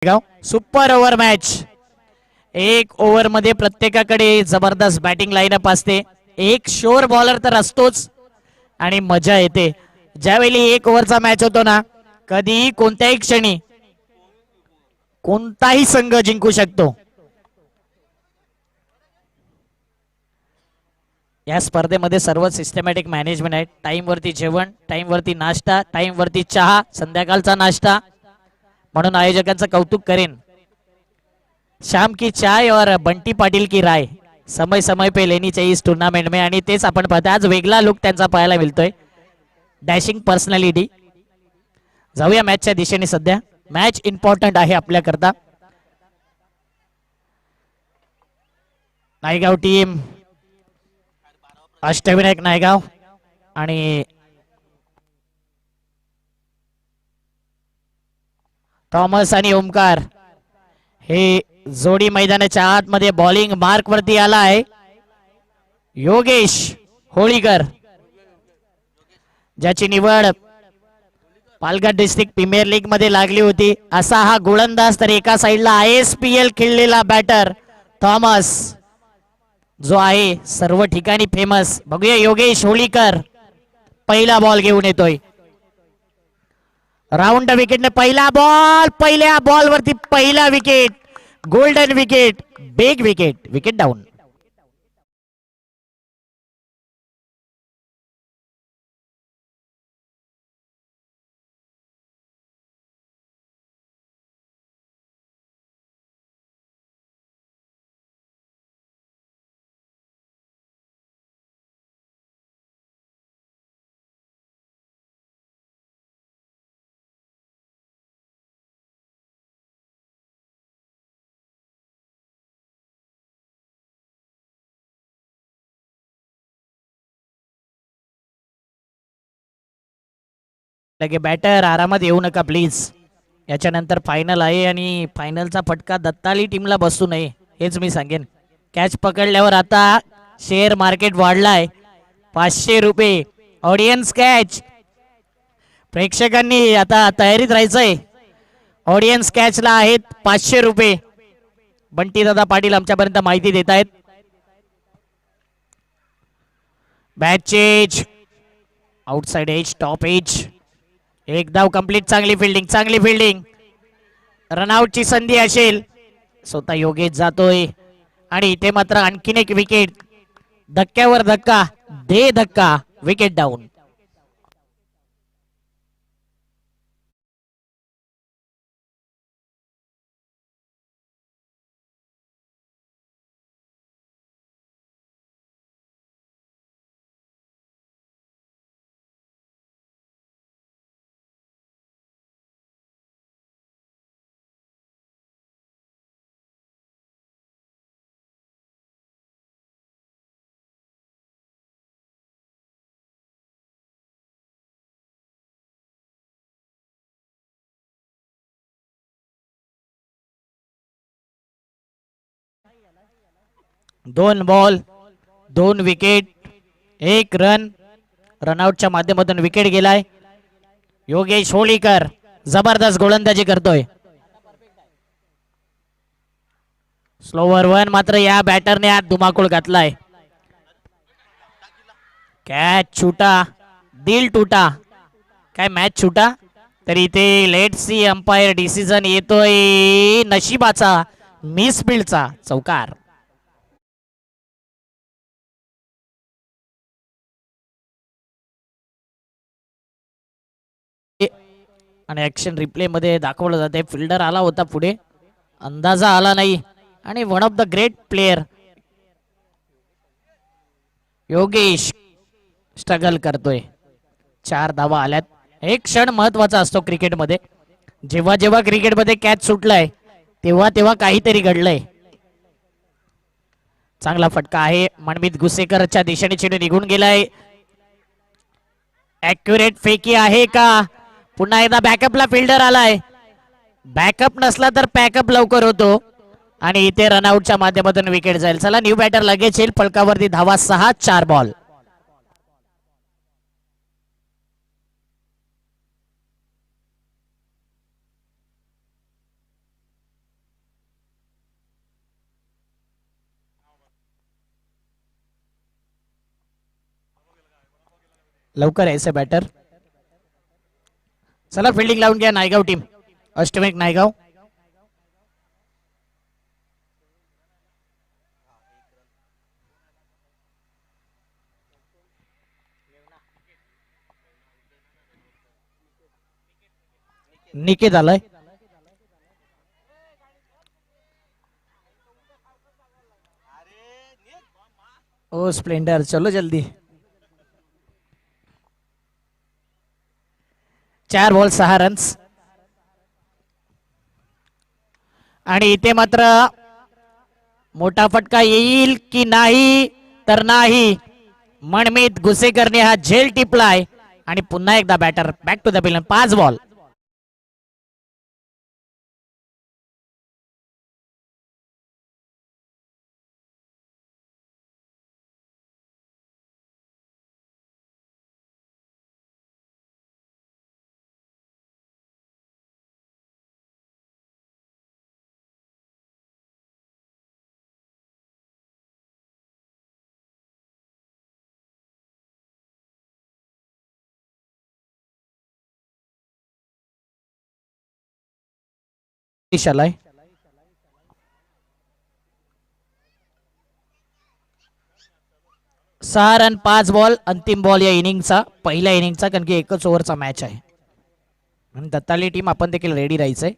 Super over match. एक over मध्ये प्रत्येकाकडे जबरदस्त बॅटिंग लाईनअप असते. एक शोर बॉलर तर असतोच आणि मजा येते ज्यावेळी एक ओव्हरचा मॅच होतो ना. कधीही कोणत्याही क्षणी कोणताही संघ जिंकू शकतो. या स्पर्धेमध्ये सर्व सिस्टमॅटिक मॅनेजमेंट आहे. टाइम वरती जेवण, टाइम वरती नाश्ता, टाइम वरती चहा, संध्याकाळचा नाश्ता. म्हणून आयोजकांचं कौतुक करेन. शाम की चाय और बंटी पाटील की राय समय समय पे लेनी चाहिए इस टूर्नामेंट में. आणि तेच आपण पाहतो आज वेगळा लुक त्यांचा पाहायला मिळतोय. Dashing personality. जाऊया मॅचच्या दिशेने. सध्या मॅच इम्पॉर्टंट आहे आपल्याकरता. नायगाव टीम, अष्टविनायक नायगाव आणि थॉमस आणि ओमकार हे जोडी मैदानाच्या आतमध्ये बॉलिंग मार्क वरती आला आहे. योगेश होळीकर ज्याची निवड पालघर डिस्ट्रिक्ट प्रीमियर लीग मध्ये लागली होती. असा हा गोलंदाज. तर एका साइडला ISPL खेळलेला बॅटर थॉमस जो आहे सर्व ठिकाणी फेमस. बघूया योगेश होळीकर पहिला बॉल घेऊन येतोय. राऊंड विकेटने पहिला बॉल. पहिल्या बॉल वरती पहिला wicket. Golden wicket, big wicket, wicket down. लगे बॅटर आरामात येऊ नका प्लीज. याच्यानंतर फायनल आहे आणि फायनलचा फटका दत्ताली टीमला बसू नये हेच मी सांगेन. कॅच पकडल्यावर आता शेअर मार्केट वाढलाय. 500 रुपये ऑडियन्स कॅच. प्रेक्षकांनी आता तयारीत राहायचंय. ऑडियन्स कॅचला आहेत 500 रुपये. बंटी दादा पाटील आमच्यापर्यंत माहिती देत आहेत. Batch edge, outside edge, top edge. एक धाव कंप्लीट. चांगली फिल्डिंग, चांगली फिल्डिंग. रनआउटची संधी असेल. स्वतः योगेश जातोय आणि इथे मात्र आणखीन एक विकेट. धक्क्यावर धक्का, दे धक्का, विकेट डाऊन. दोन बॉल, दोन विकेट, एक रन. रनआउटच्या माध्यमातून विकेट गेलाय. योगेश होळीकर जबरदस्त गोलंदाजी करतोय. Slower one. मात्र या बॅटरने आज धुमाकूळ घातलाय. कॅच छुटा, दिल टुटा. काय मॅच छुटा. तरी इथे लेट सी अंपायर डिसिजन येतोय नशिबाचा, मिस फील्डचा चौकार. आणि ऍक्शन रिप्ले मध्ये दाखवलं जाते. फिल्डर आला होता पुढे, अंदाजा आला नाही आणि one of the great player Yogesh struggle करतोय. 4 धावा आल्यात. एक क्षण महत्वाचा असतो क्रिकेटमध्ये. जेव्हा जेव्हा क्रिकेटमध्ये कॅच सुटलाय तेव्हा तेव्हा काहीतरी घडलंय. चांगला फटका आहे. मनमित गुसेकरच्या दिशेने चेंडू निघून गेलाय. ऍक्युरेट फेकी आहे का. पुन्हा एकदा बॅकअपला फिल्डर आलाय. बॅकअप नसला तर पॅकअप लवकर होतो आणि इथे रनआउटच्या माध्यमातून विकेट जाईल. चला न्यू बॅटर लगेच येईल. फलकावरती धावा 6, 4 बॉल. लवकर यायचं बॅटर. चला फिल्डिंग लावून घ्या नायगाव टीम, अष्टविनायक नायगाव. निकेत आलाय. ओ स्प्लेंडर चलो जल्दी. 4 बॉल 6 रन्स. आणि इथे मात्र मोठा फटका येईल की नाही, तर नाही. मनमीत गुसेकरने हा झेल टिपलाय आणि पुन्हा एकदा batter back to the pavilion. 5 ball. आलाय. 6 रन 5 बॉल. अंतिम बॉल या इनिंगचा, पहिल्या इनिंगचा, कारण की एकच ओव्हरचा मॅच आहे. आणि दत्ताली टीम आपण देखील रेडी राहायचंय.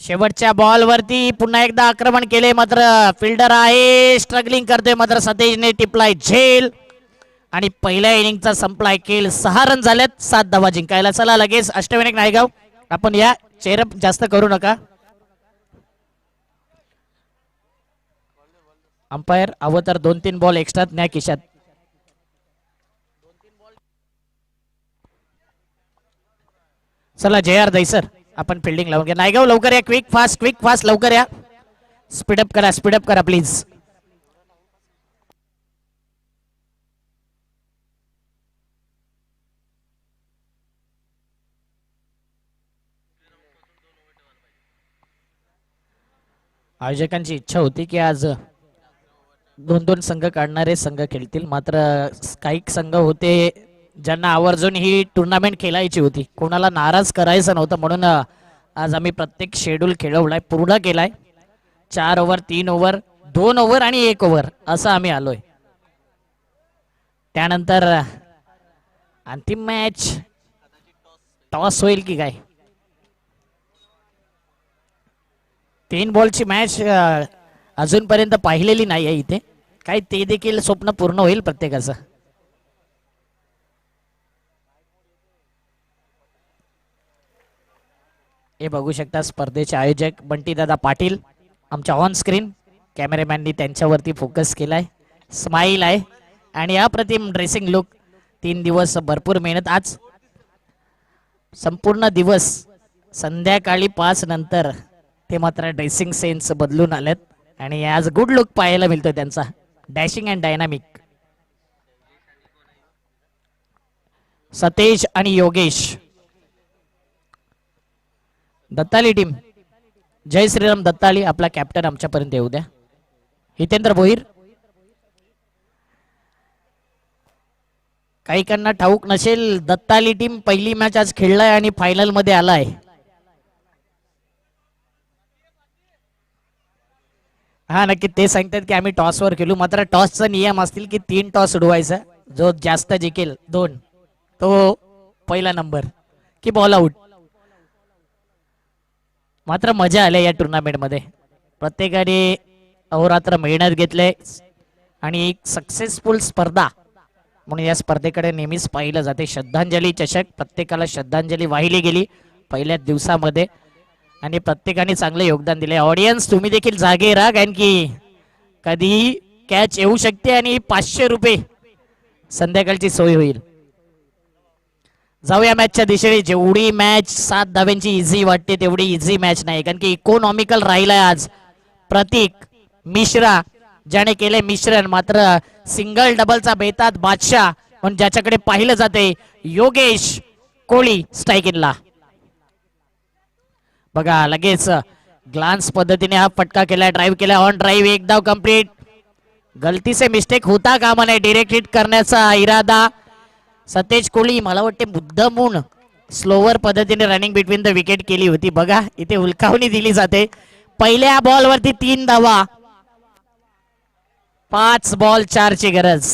शेवटच्या बॉल वरती पुन्हा एकदा आक्रमण केले, मात्र फिल्डर आहे स्ट्रगलिंग करतोय, मात्र सतेजने टिपलाय झेल आणि पहिल्या इनिंगचा संपलाय खेळ. 6 रन झालेत, 7 धावा जिंकायला. चला लगेच अष्टविनायक नायगाव आपण या, चेअरअप जास्त करू नका. अंपायर हवं तर 2-3 बॉल एक्स्ट्रा न्या खिशात. चला JR दैसर आपण फिल्डिंग लावून घ्या. नायगाव लवकर या, क्विक फास्ट लवकर या. स्पीडअप करा प्लीज. आयोजकांची इच्छा होती की आज 2-2 संघ काढणारे संघ खेळतील, मात्र काही संघ होते ज्यांना आवर्जून ही टुर्नामेंट खेळायची होती, कोणाला नाराज करायचं नव्हतं, म्हणून आज आम्ही प्रत्येक शेड्यूल खेळवलाय, पूर्ण केलाय. 4 ओव्हर, 3 ओव्हर, 2 ओव्हर आणि 1 ओव्हर असं आम्ही आलोय. त्यानंतर अंतिम मॅच टॉस होईल की काय. 3 बॉलची मॅच अजूनपर्यंत पाहिलेली नाही आहे इथे, काय ते देखील स्वप्न पूर्ण होईल प्रत्येकाचं. हे बघू शकता स्पर्धेचे आयोजक बंटीदादा पाटील, आमच्या ऑन स्क्रीन कॅमेरामॅननी त्यांच्यावरती फोकस केलाय. स्माईल आहे आणि अप्रतिम ड्रेसिंग लुक. 3 दिवस भरपूर मेहनत, आज संपूर्ण दिवस संध्याकाळी 5 नंतर ते मात्र ड्रेसिंग सेन्स बदलून आलेत आणि आज गुड लुक पाहायला मिळतोय त्यांचा, डॅशिंग अँड डायनामिक. सतेज आणि योगेश. दत्ताली टीम, जय श्रीराम दत्ताली आपला कॅप्टन आमच्यापर्यंत येऊ द्या. हितेंद्र भोईर. काहीकांना ठाऊक नसेल, दत्ताली टीम पहिली मॅच आज खेळलाय आणि फायनल मध्ये आलाय. हा नक्की ते सांगतात की आम्ही टॉसवर खेळू, मात्र टॉसचा नियम असतील की 3 टॉस उडवायचा, जो जास्त जिंकेल 2 तो पहिला नंबर की बॉल आउट. मात्र मजा आली या टुर्नामेंट मध्ये, प्रत्येकाने अहोरात्र मेहनत घेतले आणि एक सक्सेसफुल स्पर्धा म्हणून या स्पर्धेकडे नेहमीच पाहिलं जाते. श्रद्धांजली चषक, प्रत्येकाला श्रद्धांजली वाहिली गेली पहिल्या दिवसामध्ये आणि प्रत्येकाने चांगले योगदान दिले. ऑडियन्स तुम्ही देखील जागे राहा, कारण की कधीही कॅच येऊ शकते आणि 500 रुपये संध्याकाळची सोय होईल. जाऊया मॅचच्या दिशेने. जेवढी मॅच 7 धाव्यांची इझी वाटते तेवढी इझी मॅच नाही, कारण की इकॉनॉमिकल राहिलाय आज. प्रतीक मिश्रा ज्याने केले मिश्रण, मात्र सिंगल डबलचा बेतात बादशाह म्हणून ज्याच्याकडे पाहिलं जाते योगेश कोळी स्ट्राईक इनला. बघा लगेच ग्लान्स पद्धतीने हा फटका केला, ड्राईव्ह केला, ऑन ड्राईव्ह, एक धाव कंप्लीट. गलती से मिस्टेक होता कामा नये. डिरेक्ट हिट करण्याचा इरादा सतेज कोहली मला वाटते मुद्दामून स्लोवर पद्धतीने रनिंग बिटवीन द विकेट केली होती. बघा इथे हुलकावणी दिली जाते. पहिल्या बॉल वरती 3 धावा. 5 बॉल 4 ची गरज.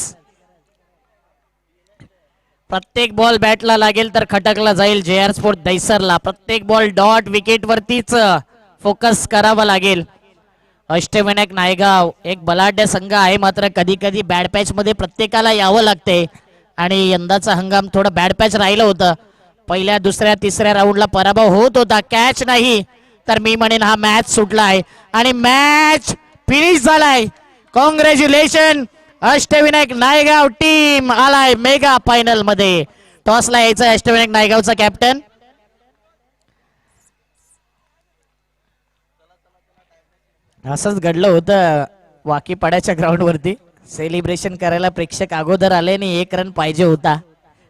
प्रत्येक बॉल बॅटला लागेल तर खटकला जाईल. JR स्पोर्ट दैसरला प्रत्येक बॉल डॉट विकेट वरतीच फोकस करावा लागेल. अष्टविनायक नायगाव एक बलाढ्य संघ आहे, मात्र कधी कधी बॅड पॅच मध्ये प्रत्येकाला यावं लागते आणि यंदाचा हंगाम थोडा बॅड पॅच राहिलं होतं. पहिल्या दुसऱ्या तिसऱ्या राऊंडला पराभव होत होता. कॅच नाही तर मी म्हणेन हा मॅच सुटला आहे आणि मॅच फिनिश झालाय. कॉंग्रॅच्युलेशन अष्टविनायक नायगाव टीम आलाय मेगा फायनल मध्ये. टॉसला यायचा अष्टविनायक नायगावचा कॅप्टन. असंच घडलं होतं वाकीपाड्याच्या ग्राउंड वरती. सेलिब्रेशन करायला प्रेक्षक अगोदर आले आणि 1 रन पाहिजे होता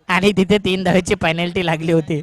आणि तिथे 3 धावेची पेनल्टी लागली होती.